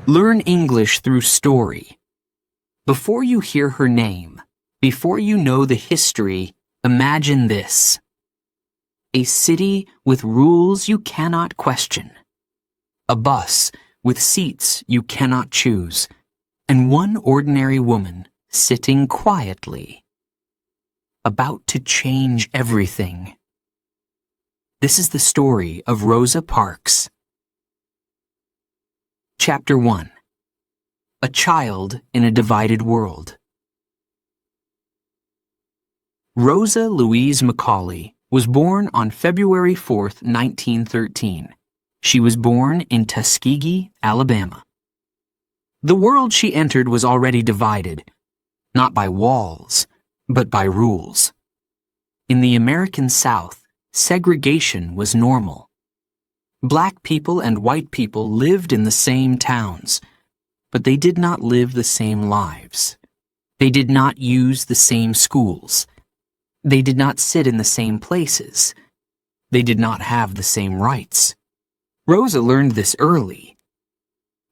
Learn English through story. Before you hear her name, before you know the history, imagine this. A city with rules you cannot question. A bus with seats you cannot choose. And one ordinary woman sitting quietly. About to change everything. This is the story of Rosa Parks. Chapter 1. A Child in a Divided World. Rosa Louise Macaulay was born on February 4th, 1913. She was born in Tuskegee, Alabama. The world she entered was already divided, not by walls, but by rules. In the American South, segregation was normal. Black people and white people lived in the same towns, but they did not live the same lives. They did not use the same schools. They did not sit in the same places. They did not have the same rights. Rosa learned this early.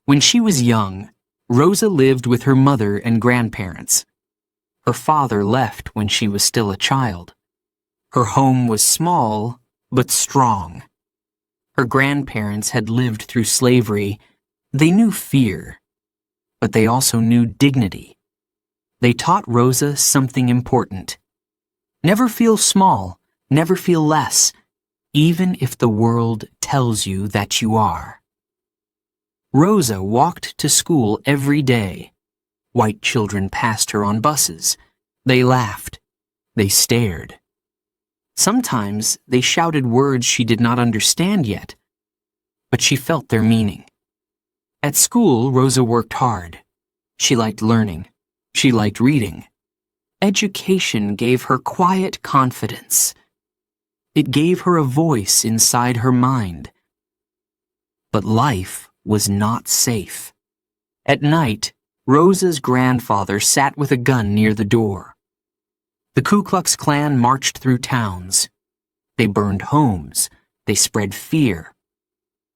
When she was young, Rosa lived with her mother and grandparents. Her father left when she was still a child. Her home was small, but strong. Her grandparents had lived through slavery. They knew fear, but they also knew dignity. They taught Rosa something important. Never feel small, never feel less, even if the world tells you that you are. Rosa walked to school every day. White children passed her on buses. They laughed. They stared. Sometimes they shouted words she did not understand yet, but she felt their meaning. At school, Rosa worked hard. She liked learning. She liked reading. Education gave her quiet confidence. It gave her a voice inside her mind. But life was not safe. At night, Rosa's grandfather sat with a gun near the door. The Ku Klux Klan marched through towns. They burned homes. They spread fear.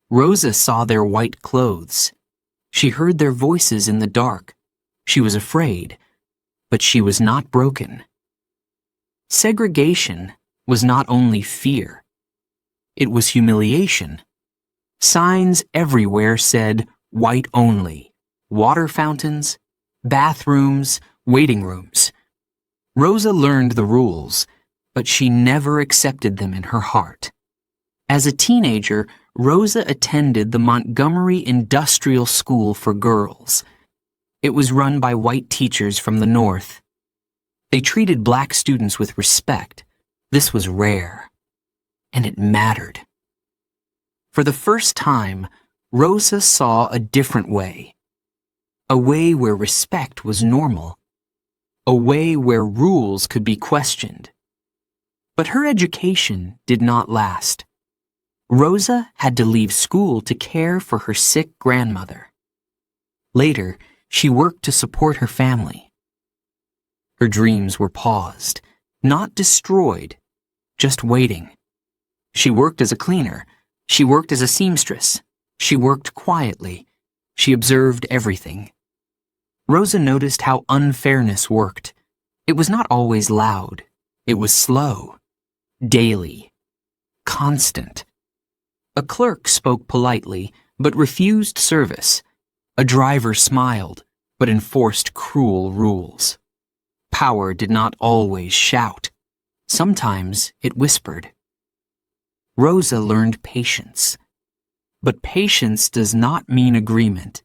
Rosa saw their white clothes. She heard their voices in the dark. She was afraid, but she was not broken. Segregation was not only fear. It was humiliation. Signs everywhere said, white only. Water fountains, bathrooms, waiting rooms. Rosa learned the rules, but she never accepted them in her heart. As a teenager, Rosa attended the Montgomery Industrial School for Girls. It was run by white teachers from the North. They treated black students with respect. This was rare, and it mattered. For the first time, Rosa saw a different way. A way where respect was normal. A way where rules could be questioned. But her education did not last. Rosa had to leave school to care for her sick grandmother. Later, she worked to support her family. Her dreams were paused, not destroyed, just waiting. She worked as a cleaner. She worked as a seamstress. She worked quietly. She observed everything. Rosa noticed how unfairness worked. It was not always loud. It was slow, daily, constant. A clerk spoke politely, but refused service. A driver smiled, but enforced cruel rules. Power did not always shout. Sometimes it whispered. Rosa learned patience. But patience does not mean agreement.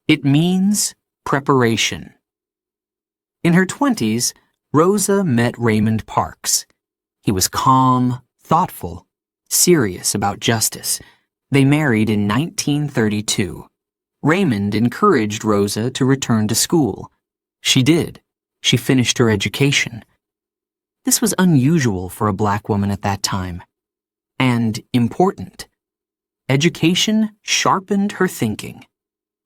It means preparation. In her 20s, Rosa met Raymond Parks. He was calm, thoughtful, serious about justice. They married in 1932. Raymond encouraged Rosa to return to school. She did. She finished her education. This was unusual for a black woman at that time. And important. Education sharpened her thinking.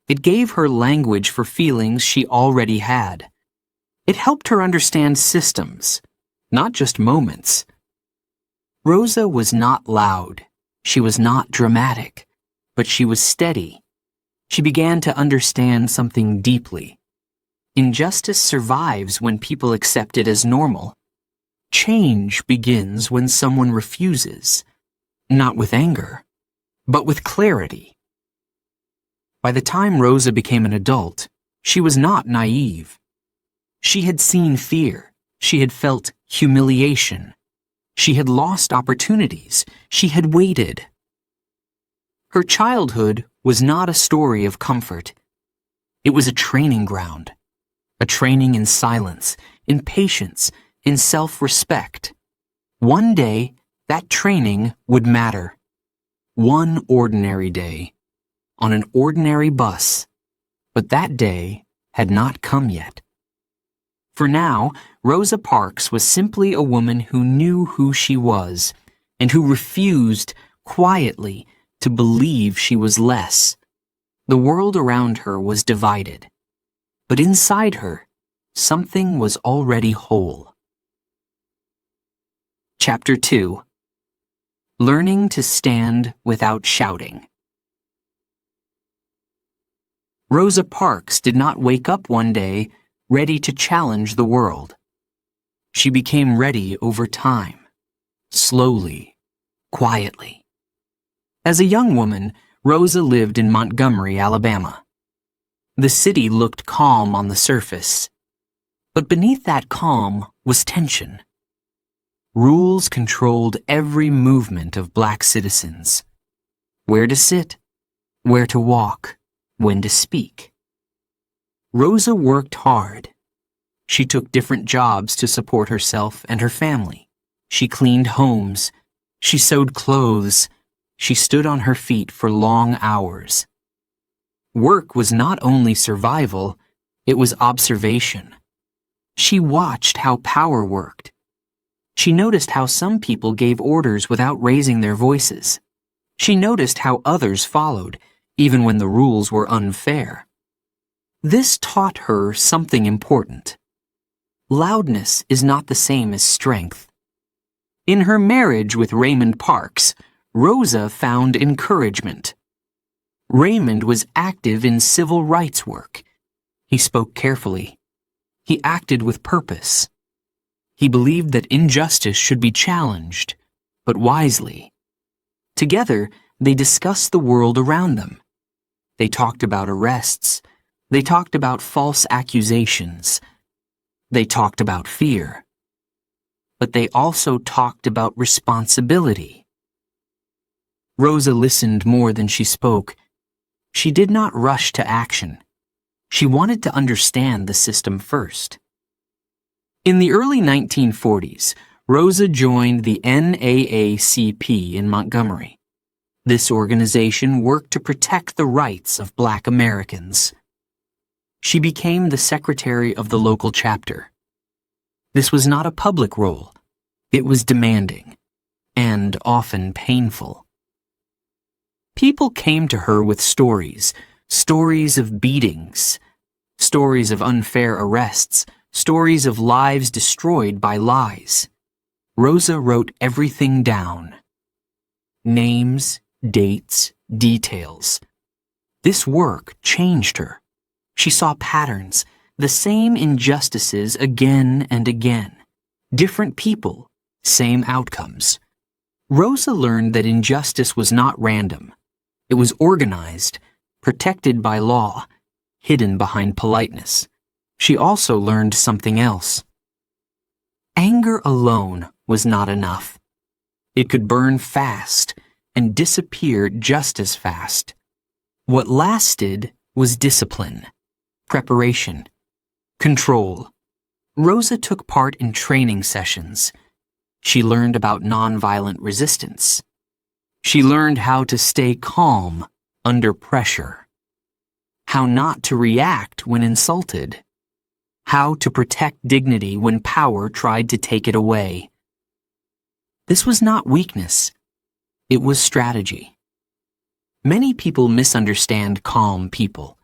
It gave her language for feelings she already had. It helped her understand systems, not just moments. Rosa was not loud. She was not dramatic, but she was steady. She began to understand something deeply. Injustice survives when people accept it as normal. Change begins when someone refuses, not with anger, but with clarity. By the time Rosa became an adult, she was not naive. She had seen fear. She had felt humiliation. She had lost opportunities. She had waited. Her childhood was not a story of comfort. It was a training ground, a training in silence, in patience, in self-respect. One day, that training would matter. One ordinary day, on an ordinary bus, but that day had not come yet. For now, Rosa Parks was simply a woman who knew who she was and who refused, quietly, to believe she was less. The world around her was divided, but inside her, something was already whole. Chapter 2. Learning to Stand Without Shouting. Rosa Parks did not wake up one day ready to challenge the world. She became ready over time, slowly, quietly. As a young woman, Rosa lived in Montgomery, Alabama. The city looked calm on the surface, but beneath that calm was tension. Rules controlled every movement of black citizens. Where to sit, where to walk, when to speak. Rosa worked hard. She took different jobs to support herself and her family. She cleaned homes. She sewed clothes. She stood on her feet for long hours. Work was not only survival, it was observation. She watched how power worked. She noticed how some people gave orders without raising their voices. She noticed how others followed, even when the rules were unfair. This taught her something important. Loudness is not the same as strength. In her marriage with Raymond Parks, Rosa found encouragement. Raymond was active in civil rights work. He spoke carefully. He acted with purpose. He believed that injustice should be challenged, but wisely. Together, they discussed the world around them. They talked about arrests. They talked about false accusations. They talked about fear. But they also talked about responsibility. Rosa listened more than she spoke. She did not rush to action. She wanted to understand the system first. In the early 1940s, Rosa joined the NAACP in Montgomery. This organization worked to protect the rights of Black Americans. She became the secretary of the local chapter. This was not a public role. It was demanding, and often painful. People came to her with stories of beatings, stories of unfair arrests, stories of lives destroyed by lies. Rosa wrote everything down. Names, dates, details. This work changed her. She saw patterns, the same injustices again and again. Different people, same outcomes. Rosa learned that injustice was not random. It was organized, protected by law, hidden behind politeness. She also learned something else. Anger alone was not enough. It could burn fast and disappear just as fast. What lasted was discipline, preparation, control. Rosa took part in training sessions. She learned about nonviolent resistance. She learned how to stay calm under pressure, how not to react when insulted, how to protect dignity when power tried to take it away. This was not weakness. It was strategy. Many people misunderstand calm people.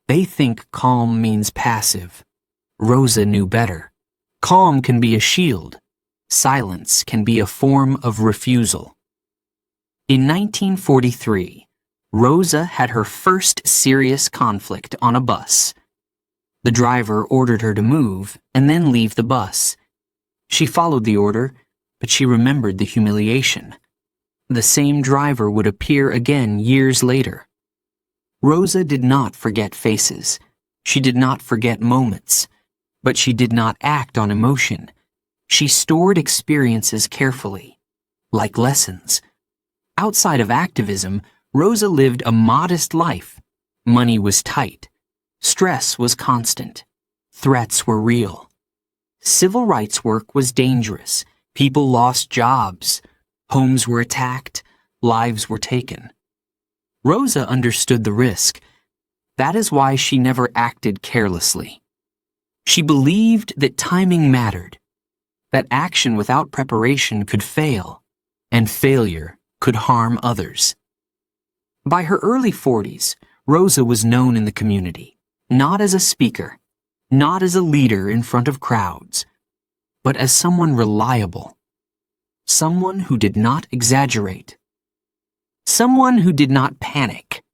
They think calm means passive. Rosa knew better. Calm can be a shield. Silence can be a form of refusal. In 1943, Rosa had her first serious conflict on a bus. The driver ordered her to move and then leave the bus. She followed the order, but she remembered the humiliation. The same driver would appear again years later. Rosa did not forget faces. She did not forget moments, but she did not act on emotion. She stored experiences carefully, like lessons. Outside of activism, Rosa lived a modest life. Money was tight. Stress was constant. Threats were real. Civil rights work was dangerous. People lost jobs. Homes were attacked. Lives were taken. Rosa understood the risk. That is why she never acted carelessly. She believed that timing mattered, that action without preparation could fail, and failure could harm others. By her early 40s, Rosa was known in the community, not as a speaker, not as a leader in front of crowds, but as someone reliable, someone who did not exaggerate, someone who did not panic,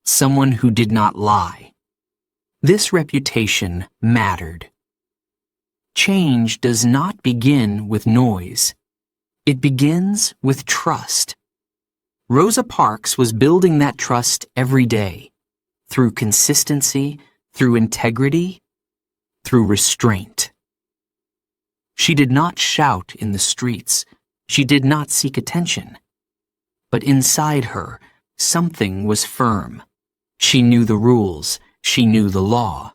someone who did not lie. This reputation mattered. Change does not begin with noise. It begins with trust. Rosa Parks was building that trust every day, through consistency, through integrity, through restraint. She did not shout in the streets. She did not seek attention. But inside her, something was firm. She knew the rules. She knew the law.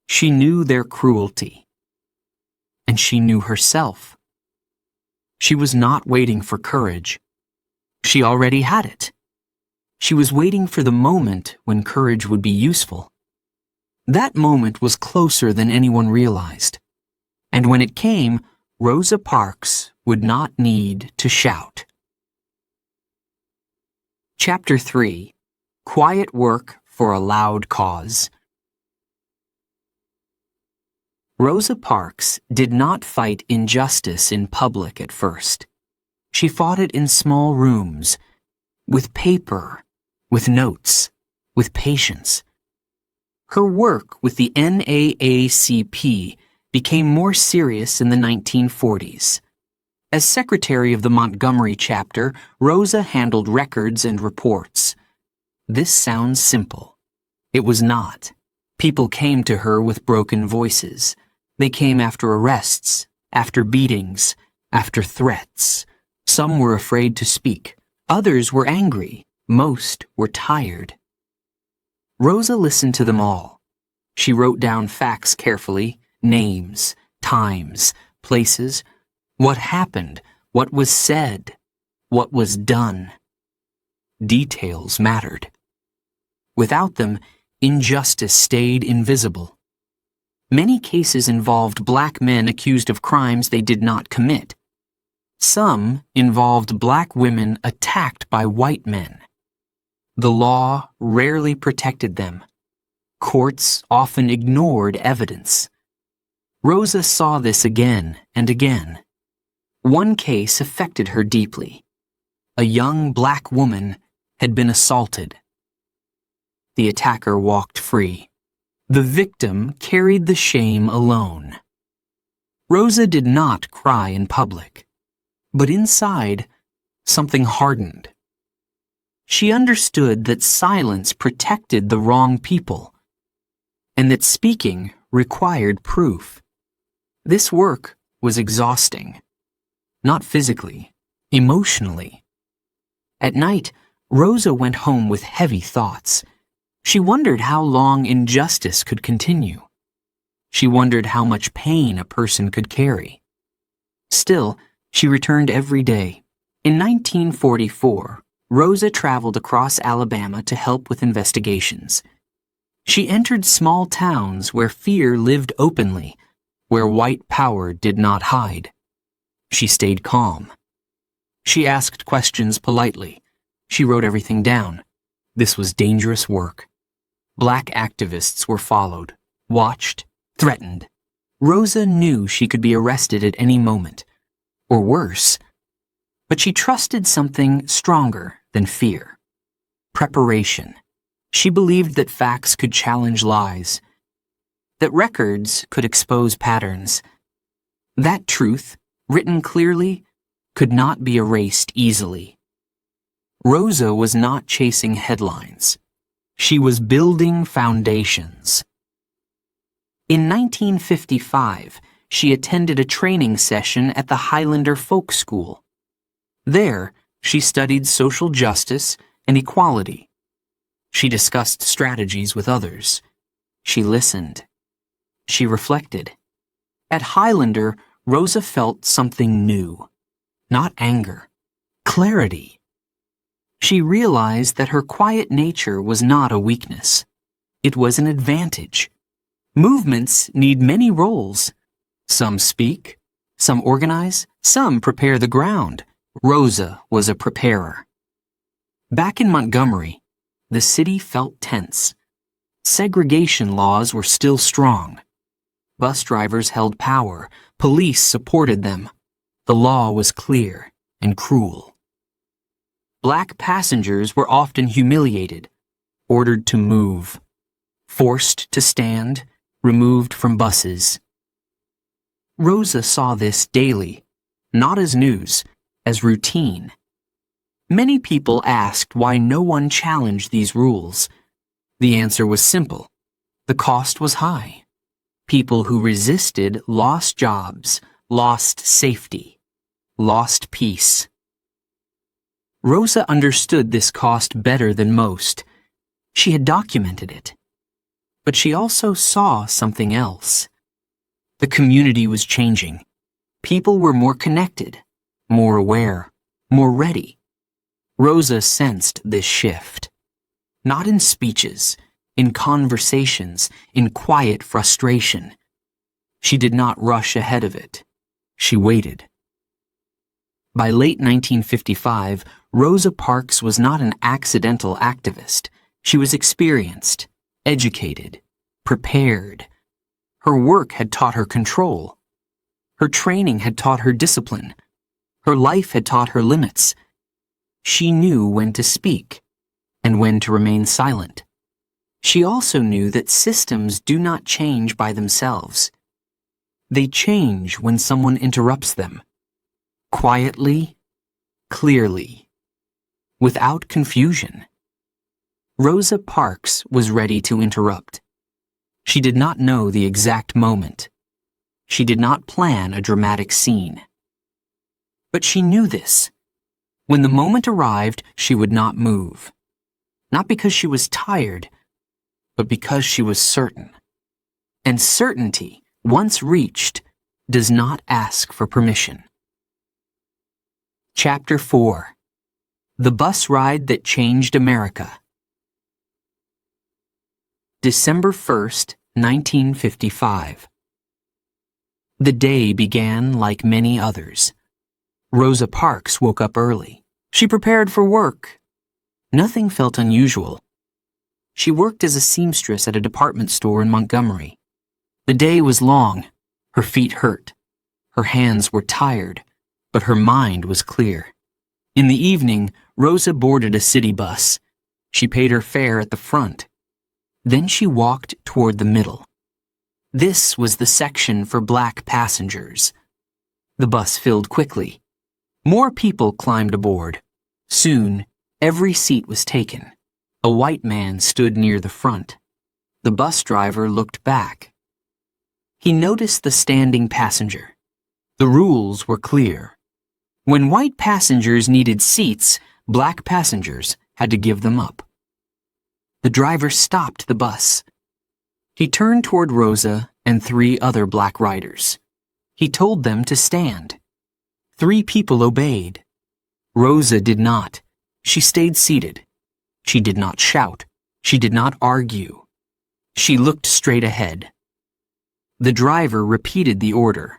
She knew their cruelty. And she knew herself. She was not waiting for courage. She already had it. She was waiting for the moment when courage would be useful. That moment was closer than anyone realized. And when it came, Rosa Parks would not need to shout. Chapter 3. Quiet Work for a Loud Cause. Rosa Parks did not fight injustice in public at first. She fought it in small rooms, with paper, with notes, with patience. Her work with the NAACP became more serious in the 1940s. As secretary of the Montgomery chapter, Rosa handled records and reports. This sounds simple. It was not. People came to her with broken voices. They came after arrests, after beatings, after threats. Some were afraid to speak. Others were angry. Most were tired. Rosa listened to them all. She wrote down facts carefully, names, times, places, what happened, what was said, what was done. Details mattered. Without them, injustice stayed invisible. Many cases involved black men accused of crimes they did not commit. Some involved black women attacked by white men. The law rarely protected them. Courts often ignored evidence. Rosa saw this again and again. One case affected her deeply. A young black woman had been assaulted. The attacker walked free. The victim carried the shame alone. Rosa did not cry in public, but inside, something hardened. She understood that silence protected the wrong people, and that speaking required proof. This work was exhausting. Not physically, emotionally. At night, Rosa went home with heavy thoughts. She wondered how long injustice could continue. She wondered how much pain a person could carry. Still, she returned every day. In 1944, Rosa traveled across Alabama to help with investigations. She entered small towns where fear lived openly, where white power did not hide. She stayed calm. She asked questions politely. She wrote everything down. This was dangerous work. Black activists were followed, watched, threatened. Rosa knew she could be arrested at any moment, or worse. But she trusted something stronger than fear. Preparation. She believed that facts could challenge lies, that records could expose patterns. That truth, written clearly, could not be erased easily. Rosa was not chasing headlines. She was building foundations. In 1955, she attended a training session at the Highlander Folk School. There, she studied social justice and equality. She discussed strategies with others. She listened. She reflected. At Highlander, Rosa felt something new. Not anger, clarity. She realized that her quiet nature was not a weakness. It was an advantage. Movements need many roles. Some speak, some organize, some prepare the ground. Rosa was a preparer. Back in Montgomery, the city felt tense. Segregation laws were still strong. Bus drivers held power. Police supported them. The law was clear and cruel. Black passengers were often humiliated, ordered to move, forced to stand, removed from buses. Rosa saw this daily, not as news, as routine. Many people asked why no one challenged these rules. The answer was simple. The cost was high. People who resisted lost jobs, lost safety, lost peace. Rosa understood this cost better than most. She had documented it. But she also saw something else. The community was changing. People were more connected, more aware, more ready. Rosa sensed this shift. Not in speeches, in conversations, in quiet frustration. She did not rush ahead of it. She waited. By late 1955, Rosa Parks was not an accidental activist. She was experienced, educated, prepared. Her work had taught her control. Her training had taught her discipline. Her life had taught her limits. She knew when to speak and when to remain silent. She also knew that systems do not change by themselves. They change when someone interrupts them. Quietly, clearly, without confusion. Rosa Parks was ready to interrupt. She did not know the exact moment. She did not plan a dramatic scene. But she knew this. When the moment arrived, she would not move. Not because she was tired, but because she was certain. And certainty, once reached, does not ask for permission. Chapter 4. The Bus Ride That Changed America. December 1st, 1955. The day began like many others. Rosa Parks woke up early. She prepared for work. Nothing felt unusual. She worked as a seamstress at a department store in Montgomery. The day was long. Her feet hurt. Her hands were tired, but her mind was clear. In the evening, Rosa boarded a city bus. She paid her fare at the front. Then she walked toward the middle. This was the section for black passengers. The bus filled quickly. More people climbed aboard. Soon, every seat was taken. A white man stood near the front. The bus driver looked back. He noticed the standing passenger. The rules were clear. When white passengers needed seats, black passengers had to give them up. The driver stopped the bus. He turned toward Rosa and 3 other black riders. He told them to stand. 3 people obeyed. Rosa did not. She stayed seated. She did not shout. She did not argue. She looked straight ahead. The driver repeated the order.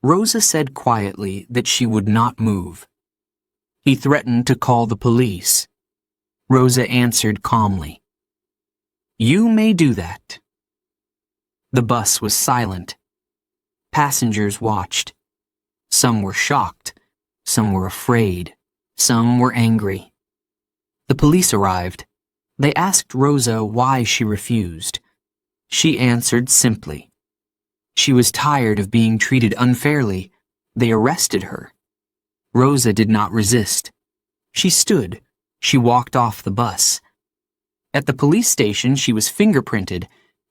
Rosa said quietly that she would not move. He threatened to call the police. Rosa answered calmly, "You may do that." The bus was silent. Passengers watched. Some were shocked. Some were afraid. Some were angry. The police arrived. They asked Rosa why she refused. She answered simply. She was tired of being treated unfairly. They arrested her. Rosa did not resist. She stood. She walked off the bus. At the police station, she was fingerprinted.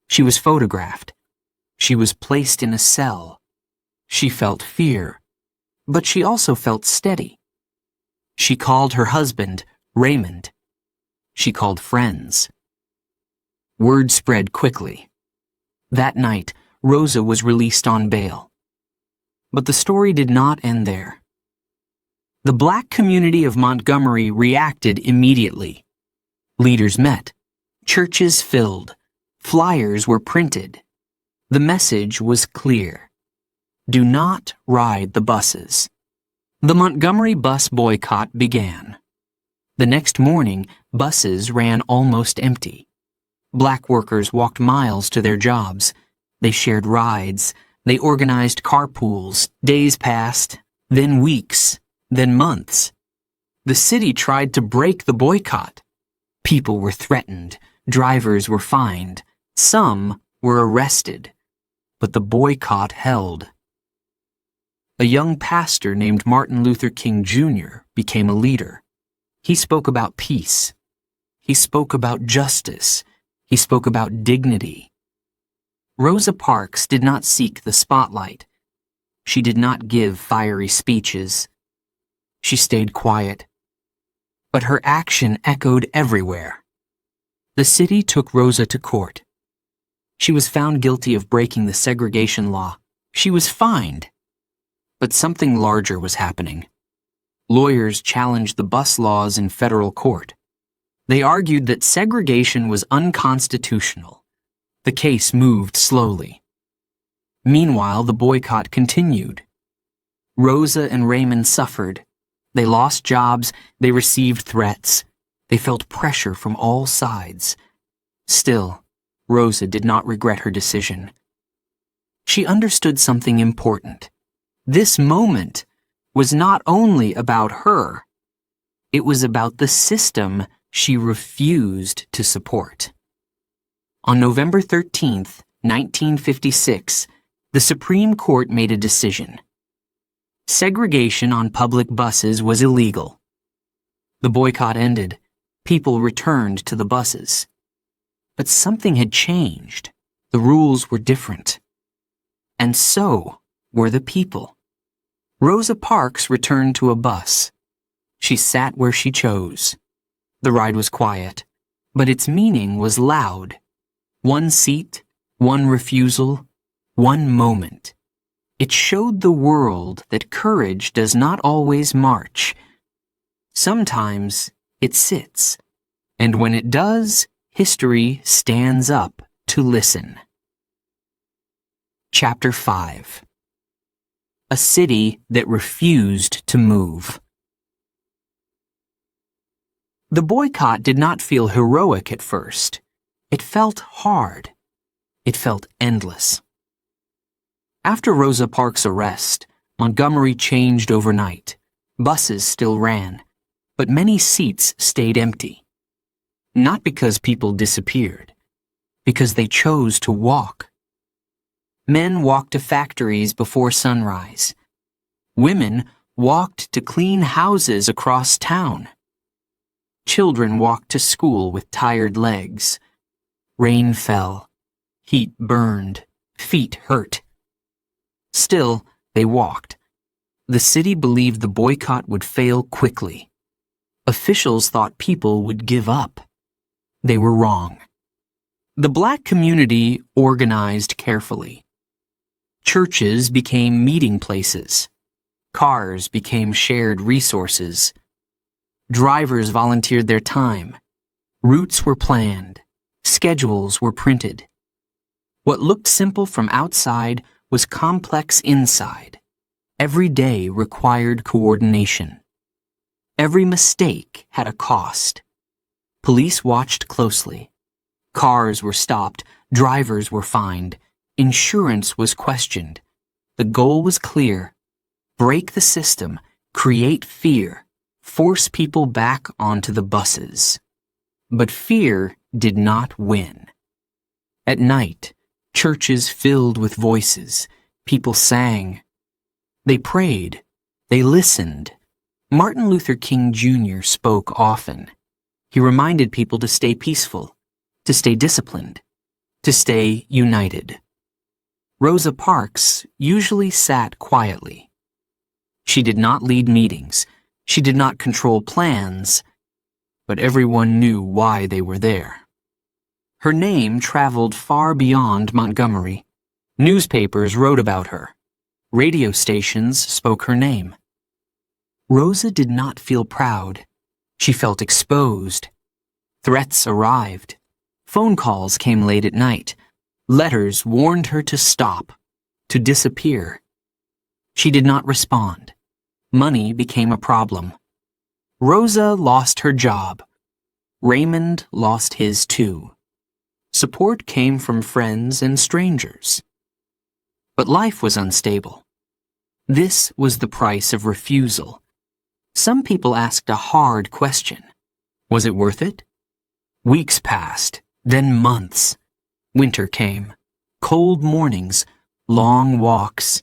She was photographed. She was placed in a cell. She felt fear, but she also felt steady. She called her husband, Raymond. She called friends. Word spread quickly. That night, Rosa was released on bail. But the story did not end there. The black community of Montgomery reacted immediately. Leaders met. Churches filled. Flyers were printed. The message was clear. Do not ride the buses. The Montgomery bus boycott began. The next morning, buses ran almost empty. Black workers walked miles to their jobs. They shared rides. They organized carpools. Days passed, then weeks, then months. The city tried to break the boycott. People were threatened. Drivers were fined. Some were arrested. But the boycott held. A young pastor named Martin Luther King Jr. became a leader. He spoke about peace. He spoke about justice. He spoke about dignity. Rosa Parks did not seek the spotlight. She did not give fiery speeches. She stayed quiet. But her action echoed everywhere. The city took Rosa to court. She was found guilty of breaking the segregation law. She was fined. But something larger was happening. Lawyers challenged the bus laws in federal court. They argued that segregation was unconstitutional. The case moved slowly. Meanwhile, the boycott continued. Rosa and Raymond suffered. They lost jobs. They received threats. They felt pressure from all sides. Still, Rosa did not regret her decision. She understood something important. This moment was not only about her. It was about the system she refused to support. On November 13th, 1956, the Supreme Court made a decision. Segregation on public buses was illegal. The boycott ended. People returned to the buses. But something had changed. The rules were different. And so were the people. Rosa Parks returned to a bus. She sat where she chose. The ride was quiet, but its meaning was loud. One seat, one refusal, one moment. It showed the world that courage does not always march. Sometimes it sits, and when it does, history stands up to listen. Chapter 5. A city that refused to move. The boycott did not feel heroic at first. It felt hard. It felt endless. After Rosa Parks' arrest, Montgomery changed overnight. Buses still ran, but many seats stayed empty. Not because people disappeared, because they chose to walk. Men walked to factories before sunrise. Women walked to clean houses across town. Children walked to school with tired legs. Rain fell. Heat burned. Feet hurt. Still, they walked. The city believed the boycott would fail quickly. Officials thought people would give up. They were wrong. The black community organized carefully. Churches became meeting places. Cars became shared resources. Drivers volunteered their time. Routes were planned. Schedules were printed. What looked simple from outside was complex inside. Every day required coordination. Every mistake had a cost. Police watched closely. Cars were stopped. Drivers were fined. Insurance was questioned. The goal was clear. Break the system. Create fear. force people back onto the buses. But fear did not win. At night, churches filled with voices. People sang. They prayed. They listened. Martin Luther King Jr. spoke often. He reminded people to stay peaceful, to stay disciplined, to stay united. Rosa Parks usually sat quietly. She did not lead meetings. She did not control plans, but everyone knew why they were there. Her name traveled far beyond Montgomery. Newspapers wrote about her. Radio stations spoke her name. Rosa did not feel proud. She felt exposed. Threats arrived. Phone calls came late at night. Letters warned her to stop, to disappear. She did not respond. Money became a problem. Rosa lost her job. Raymond lost his too. Support came from friends and strangers. But life was unstable. This was the price of refusal. Some people asked a hard question. Was it worth it? Weeks passed, then months. Winter came. Cold mornings, long walks.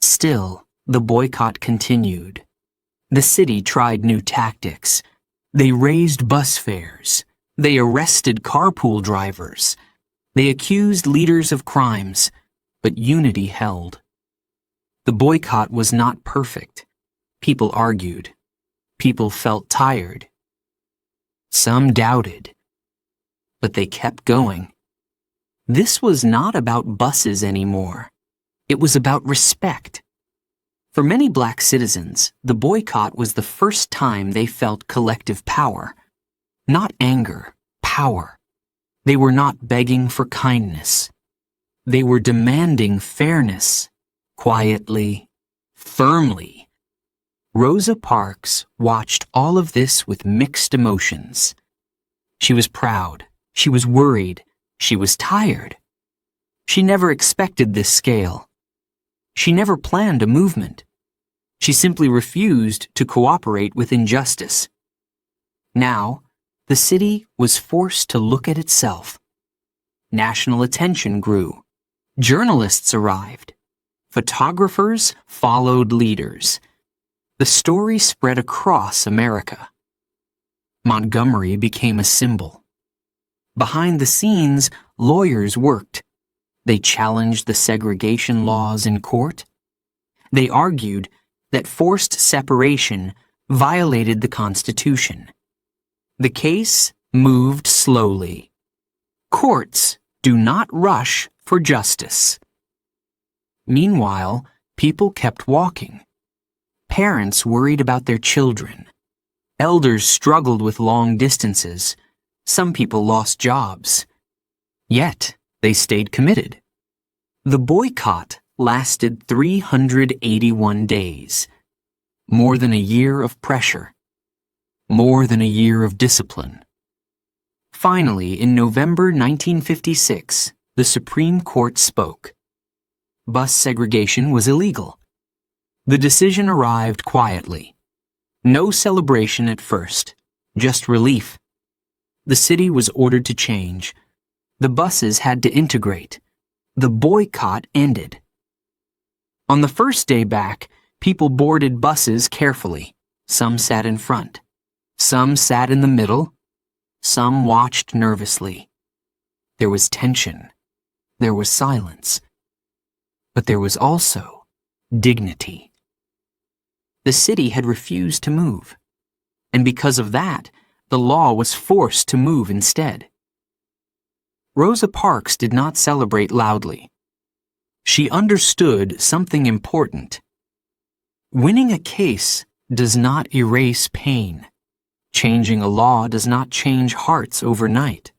Still, the boycott continued. The city tried new tactics. They raised bus fares. They arrested carpool drivers. They accused leaders of crimes, but unity held. The boycott was not perfect. People argued. People felt tired. Some doubted. But they kept going. This was not about buses anymore. It was about respect. For many black citizens, the boycott was the first time they felt collective power. Not anger, power. They were not begging for kindness. They were demanding fairness, quietly, firmly. Rosa Parks watched all of this with mixed emotions. She was proud. She was worried. She was tired. She never expected this scale. She never planned a movement. She simply refused to cooperate with injustice. Now, the city was forced to look at itself. National attention grew. Journalists arrived. Photographers followed leaders. The story spread across America. Montgomery became a symbol. Behind the scenes, lawyers worked. They challenged the segregation laws in court. They argued that forced separation violated the Constitution. The case moved slowly. Courts do not rush for justice. Meanwhile, people kept walking. Parents worried about their children. Elders struggled with long distances. Some people lost jobs. Yet, they stayed committed. The boycott lasted 381 days. More than a year of pressure. More than a year of discipline. Finally, in November 1956, the Supreme Court spoke. Bus segregation was illegal. The decision arrived quietly. No celebration at first, just relief. The city was ordered to change. The buses had to integrate. The boycott ended. On the first day back, people boarded buses carefully. Some sat in front. Some sat in the middle. Some watched nervously. There was tension. There was silence. But there was also dignity. The city had refused to move. And because of that, the law was forced to move instead. Rosa Parks did not celebrate loudly. She understood something important. Winning a case does not erase pain. Changing a law does not change hearts overnight.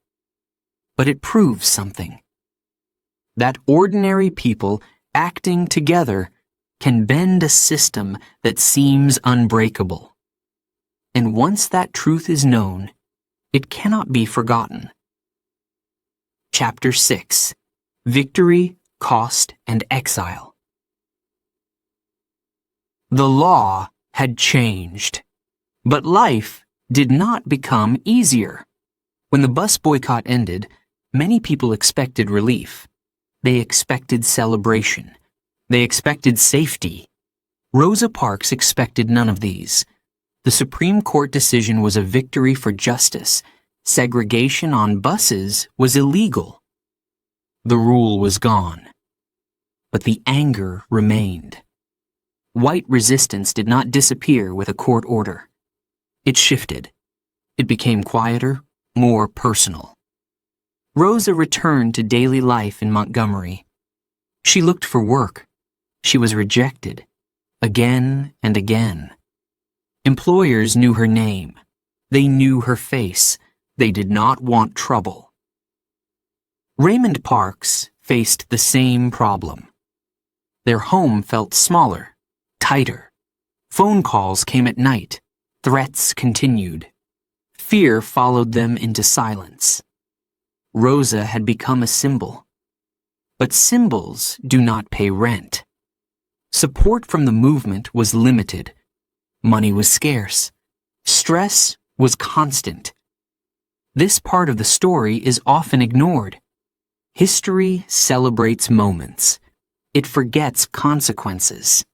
But it proves something. That ordinary people acting together can bend a system that seems unbreakable. And once that truth is known, it cannot be forgotten. Chapter 6: Victory, Cost, and Exile. The law had changed. But life did not become easier. When the bus boycott ended, many people expected relief. They expected celebration. They expected safety. Rosa Parks expected none of these. The Supreme Court decision was a victory for justice. Segregation on buses was illegal. The rule was gone. But the anger remained. White resistance did not disappear with a court order. It shifted. It became quieter, more personal. Rosa returned to daily life in Montgomery. She looked for work. She was rejected, again and again. Employers knew her name. They knew her face. They did not want trouble. Raymond Parks faced the same problem. Their home felt smaller, tighter. Phone calls came at night. Threats continued. Fear followed them into silence. Rosa had become a symbol. But symbols do not pay rent. Support from the movement was limited. Money was scarce. Stress was constant. This part of the story is often ignored. History celebrates moments. It forgets consequences.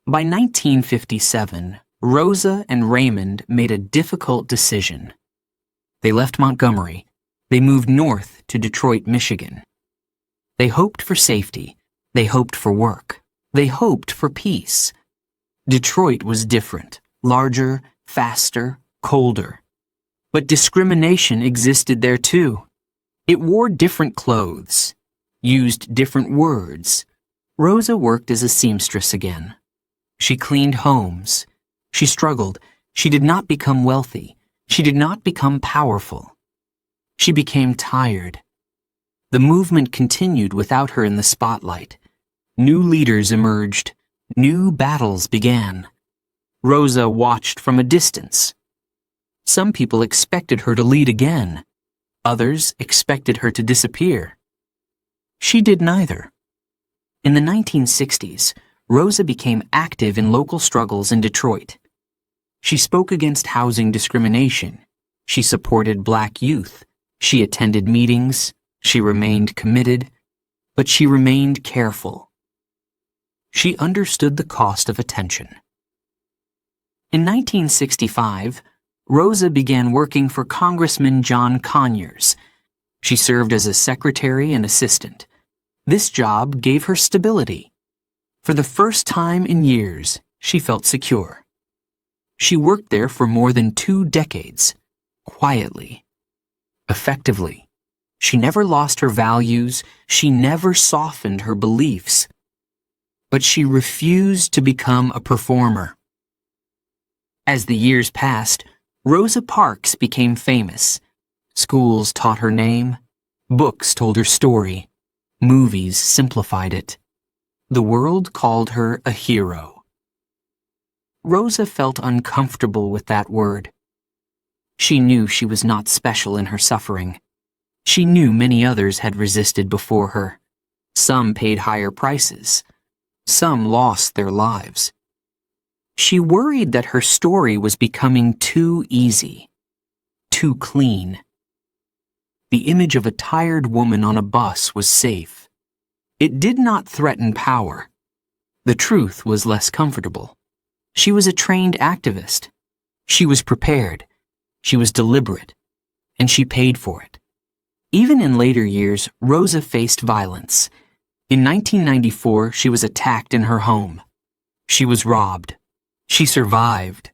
By 1957, Rosa and Raymond made a difficult decision. They left Montgomery. They moved north to Detroit, Michigan. They hoped for safety. They hoped for work. They hoped for peace. Detroit was different, larger, faster, colder. But discrimination existed there too. It wore different clothes, used different words. Rosa worked as a seamstress again. She cleaned homes. She struggled. She did not become wealthy. She did not become powerful. She became tired. The movement continued without her in the spotlight. New leaders emerged. New battles began. Rosa watched from a distance. Some people expected her to lead again. Others expected her to disappear. She did neither. In the 1960s, Rosa became active in local struggles in Detroit. She spoke against housing discrimination. She supported black youth. She attended meetings. She remained committed, but she remained careful. She understood the cost of attention. In 1965, Rosa began working for Congressman John Conyers. She served as a secretary and assistant. This job gave her stability. For the first time in years, she felt secure. She worked there for more than 2 decades, quietly, effectively. She never lost her values. She never softened her beliefs. But she refused to become a performer. As the years passed, Rosa Parks became famous. Schools taught her name. Books told her story. Movies simplified it. The world called her a hero. Rosa felt uncomfortable with that word. She knew she was not special in her suffering. She knew many others had resisted before her. Some paid higher prices. Some lost their lives. She worried that her story was becoming too easy, too clean. The image of a tired woman on a bus was safe. It did not threaten power. The truth was less comfortable. She was a trained activist. She was prepared. She was deliberate. And she paid for it. Even in later years, Rosa faced violence. In 1994, she was attacked in her home. She was robbed. She survived.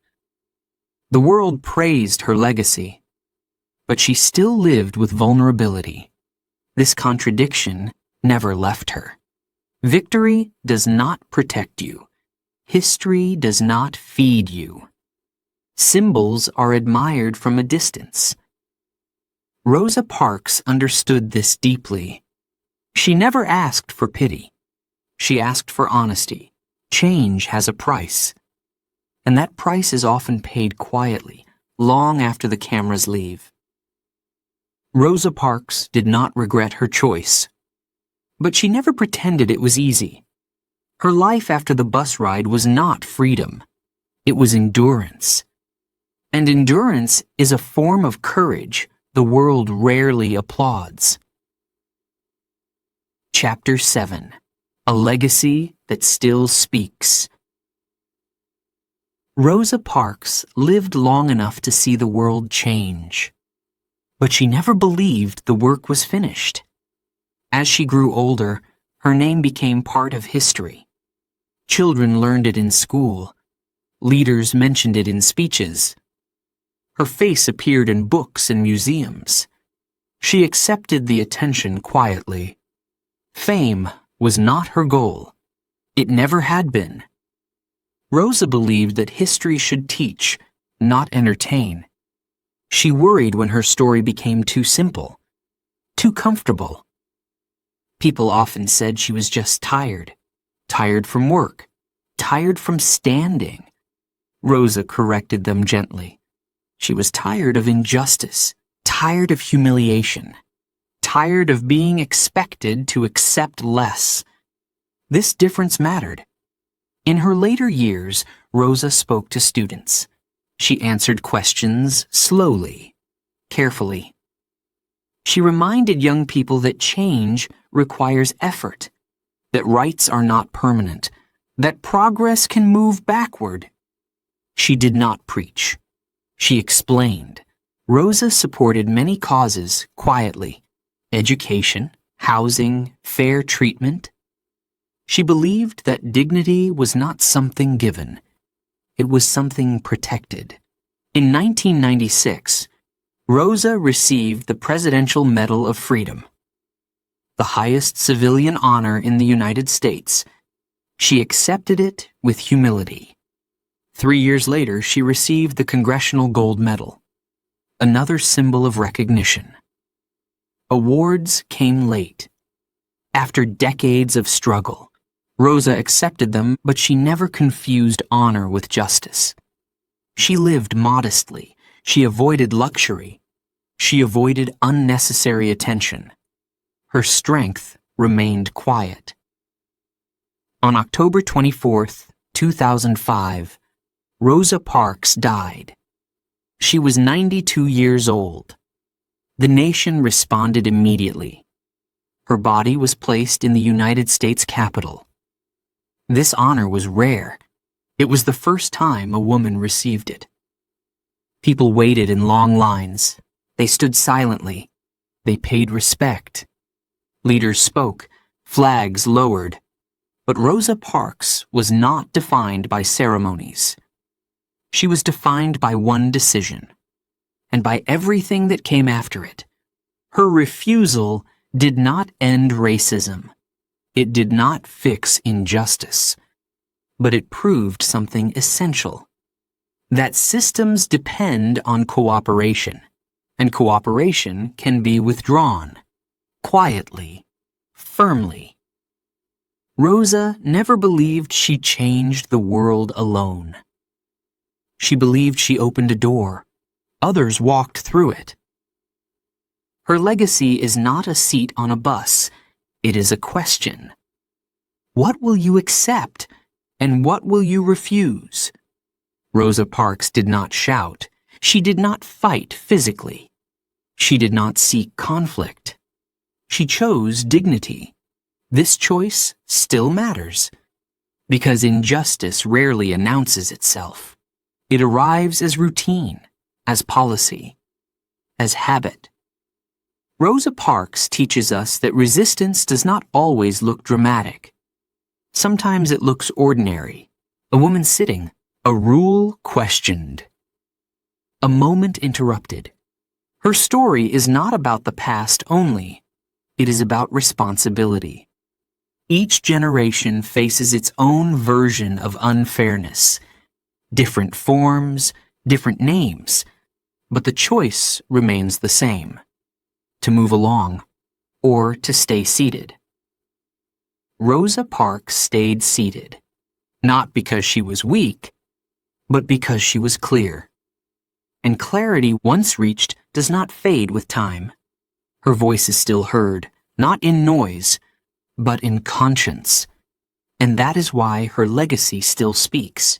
The world praised her legacy. But she still lived with vulnerability. This contradiction never left her. Victory does not protect you. History does not feed you. Symbols are admired from a distance. Rosa Parks understood this deeply. She never asked for pity. She asked for honesty. Change has a price. And that price is often paid quietly, long after the cameras leave. Rosa Parks did not regret her choice. But she never pretended it was easy. Her life after the bus ride was not freedom. It was endurance. And endurance is a form of courage the world rarely applauds. Chapter 7. A Legacy That Still Speaks. Rosa Parks lived long enough to see the world change. But she never believed the work was finished. As she grew older, her name became part of history. Children learned it in school. Leaders mentioned it in speeches. Her face appeared in books and museums. She accepted the attention quietly. Fame was not her goal. It never had been. Rosa believed that history should teach, not entertain. She worried when her story became too simple, too comfortable. People often said she was just tired from work, tired from standing. Rosa corrected them gently. She was tired of injustice, tired of humiliation, tired of being expected to accept less. This difference mattered. In her later years, Rosa spoke to students. She answered questions slowly, carefully. She reminded young people that change requires effort, that rights are not permanent, that progress can move backward. She did not preach. She explained. Rosa supported many causes quietly: education, housing, fair treatment. She believed that dignity was not something given. It was something protected. In 1996, Rosa received the Presidential Medal of Freedom, the highest civilian honor in the United States. She accepted it with humility. 3 years later, she received the Congressional Gold Medal, another symbol of recognition. Awards came late. After decades of struggle, Rosa accepted them, but she never confused honor with justice. She lived modestly. She avoided luxury. She avoided unnecessary attention. Her strength remained quiet. On October 24, 2005, Rosa Parks died. She was 92 years old. The nation responded immediately. Her body was placed in the United States Capitol. This honor was rare. It was the first time a woman received it. People waited in long lines. They stood silently. They paid respect. Leaders spoke. Flags lowered. But Rosa Parks was not defined by ceremonies. She was defined by one decision, and by everything that came after it. Her refusal did not end racism. It did not fix injustice, but it proved something essential: that systems depend on cooperation, and cooperation can be withdrawn, quietly, firmly. Rosa never believed she changed the world alone. She believed she opened a door. Others walked through it. Her legacy is not a seat on a bus. It is a question. What will you accept, and what will you refuse? Rosa Parks did not shout. She did not fight physically. She did not seek conflict. She chose dignity. This choice still matters, because injustice rarely announces itself. It arrives as routine, as policy, as habit. Rosa Parks teaches us that resistance does not always look dramatic. Sometimes it looks ordinary: a woman sitting, a rule questioned, a moment interrupted. Her story is not about the past only. It is about responsibility. Each generation faces its own version of unfairness. Different forms, different names, but the choice remains the same: to move along or to stay seated. Rosa Parks stayed seated, not because she was weak, but because she was clear. And clarity once reached does not fade with time. Her voice is still heard, not in noise, but in conscience. And that is why her legacy still speaks.